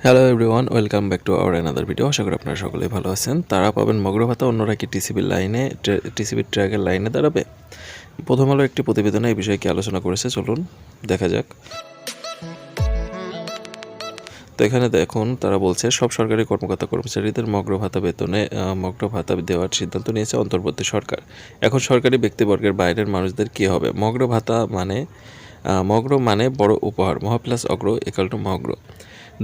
Hello everyone, welcome back to our another video. আশা করি আপনারা সকলেই ভালো আছেন। তারা পাবেন মগর ভাতা, অন্যরা কি টিসিবির ট্র্যাকের লাইনে দাঁড়াবে? প্রথম আলো একটি প্রতিবেদনে এই বিষয়ে কি আলোচনা করেছে, চলুন দেখা যাক। তো এখানে দেখুন, তারা বলছে সব সরকারি কর্মকর্তা কর্মচারীদের মগ্র ভাতা দেওয়ার সিদ্ধান্ত নিয়েছে অন্তর্বর্তী সরকার। এখন সরকারি ব্যক্তিবর্গের বাইরের মানুষদের কি হবে? মগ্র মানে বড় উপহার, মহা প্লাস অগ্র ইকুয়াল টু মগ্র।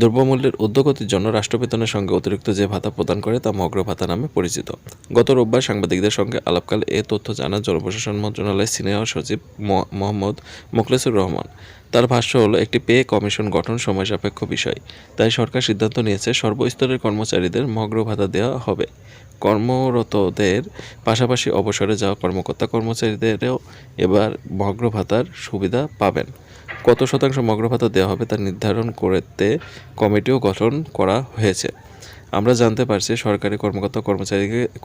দ্রব্যমূল্যের ঊর্ধ্বগতির জন্য রাষ্ট্রবেতনের সঙ্গে অতিরিক্ত যে ভাতা প্রদান করে তা মগ্র ভাতা নামে পরিচিত। গত রোববার সাংবাদিকদের সঙ্গে আলাপকালে এ তথ্য জানান জনপ্রশাসন মন্ত্রণালয়ের সিনিয়র সচিব মোহাম্মদ মোখলেসুর রহমান। তার ভাষ্য হলো, একটি পে কমিশন গঠন সময় সাপেক্ষ বিষয়, তাই সরকার সিদ্ধান্ত নিয়েছে সর্বস্তরের কর্মচারীদের মগ্র ভাতা দেওয়া হবে। কর্মরতদের পাশাপাশি অবসরে যাওয়া কর্মকর্তা কর্মচারীদেরও এবার মগ্র ভাতার সুবিধা পাবেন। কত শতাংশ মগ্র ভাতা দেওয়া হবে তা নির্ধারণ করতে কমিটিও গঠন করা হয়েছে। আমরা জানতে পারছি সরকারি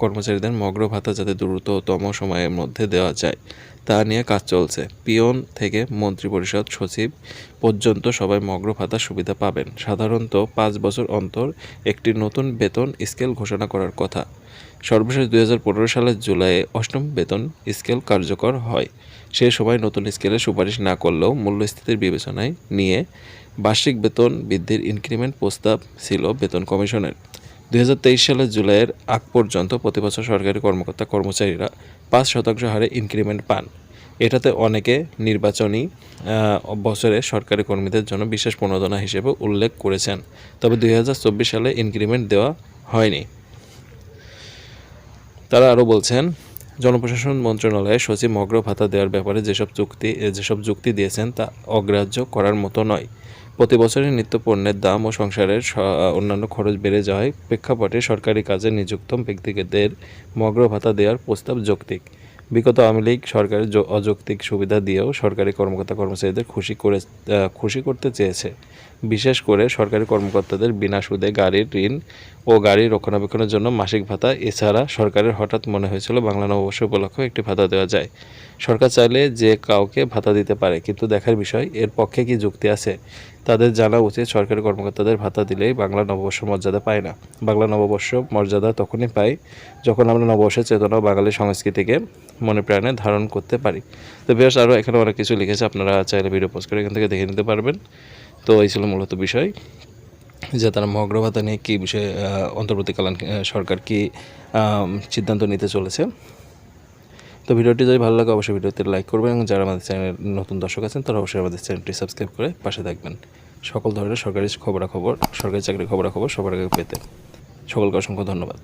কর্মচারীদের মগ্র ভাতা যাতে দ্রুততম সময়ের মধ্যে দেওয়া যায় তা নিয়ে কাজ চলছে। পিয়ন থেকে মন্ত্রিপরিষদ সচিব পর্যন্ত সবাই মগ্র ভাতার সুবিধা পাবেন। সাধারণত 5 বছর অন্তর একটি নতুন বেতন স্কেল ঘোষণা করার কথা। সর্বশেষ 2015 সালের জুলাইয়ে 8ম বেতন স্কেল কার্যকর হয়। সে সময় নতুন স্কেলের সুপারিশ না করলেও মূল্যস্ফীতির বিবেচনায় নিয়ে বার্ষিক বেতন বৃদ্ধির ইনক্রিমেন্ট প্রস্তাব ছিল বেতন কমিশনের। 2023 সালের জুলাইয়ের আগ পর্যন্ত প্রতি বছর সরকারি কর্মকর্তা কর্মচারীরা 5% হারে ইনক্রিমেন্ট পান। এটাতে অনেকে নির্বাচনী বছরে সরকারি কর্মীদের জন্য বিশেষ প্রণোদনা হিসেবে উল্লেখ করেছেন। তবে 2024 সালে ইনক্রিমেন্ট দেওয়া হয়নি। তারা আরও বলছেন, জনপ্রশাসন মন্ত্রণালয়ের সচিব মগ্র ভাতা দেওয়ার ব্যাপারে যেসব যুক্তি দিয়েছেন তা অগ্রাহ্য করার মতো নয়। প্রতি বছরই নিত্য পণ্যের দাম ও সংসারের অন্যান্য খরচ বেড়ে যাওয়ায় প্রেক্ষাপটে সরকারি কাজে নিযুক্ত ব্যক্তিদের মগ্র ভাতা দেওয়ার প্রস্তাব যৌক্তিক। বিগত আওয়ামী লীগ সরকারের অযৌক্তিক সুবিধা দিয়েও সরকারি কর্মকর্তা কর্মচারীদের খুশি করতে চেয়েছে। বিশেষ করে সরকারি কর্মকর্তাদের বিনা সুদে গাড়ির ঋণ ও গাড়ি রক্ষণাবেক্ষণের জন্য মাসিক ভাতা। এছাড়া সরকারের হঠাৎ মনে হয়েছিল বাংলা নববর্ষ উপলক্ষে একটি ভাতা দেওয়া যায়। সরকার চাইলে যে কাউকে ভাতা দিতে পারে, কিন্তু দেখার বিষয় এর পক্ষে কি যুক্তি আছে। তাদের জানা উচিত সরকারি কর্মকর্তাদের ভাতা দিলেই বাংলা নববর্ষ মর্যাদা পায় না। বাংলা নববর্ষ মর্যাদা তখনই পাই যখন আমরা নববর্ষের চেতনা ও বাঙালি সংস্কৃতিকে মনে প্রাণে ধারণ করতে পারি। তো বেশ, আরও এখানে অনেক কিছু লিখেছে, আপনারা চাইলে ভিডিও পোস্ট করে এখান থেকে দেখে নিতে পারবেন। তো এই ছিল মূলত বিষয়, যে তারা মগ্র ভাতা নিয়ে কী বিষয়ে অন্তর্বর্তীকালীন সরকার কী সিদ্ধান্ত নিতে চলেছে। তো ভিডিওটি যদি ভালো লাগে অবশ্যই ভিডিওতে লাইক করবেন, এবং যারা আমাদের চ্যানেলের নতুন দর্শক আছেন তারা অবশ্যই আমাদের চ্যানেলটি সাবস্ক্রাইব করে পাশে থাকবেন। সকল ধরনের সরকারি চাকরির খবরাখবর সবার আগে পেতে সকলকে অসংখ্য ধন্যবাদ।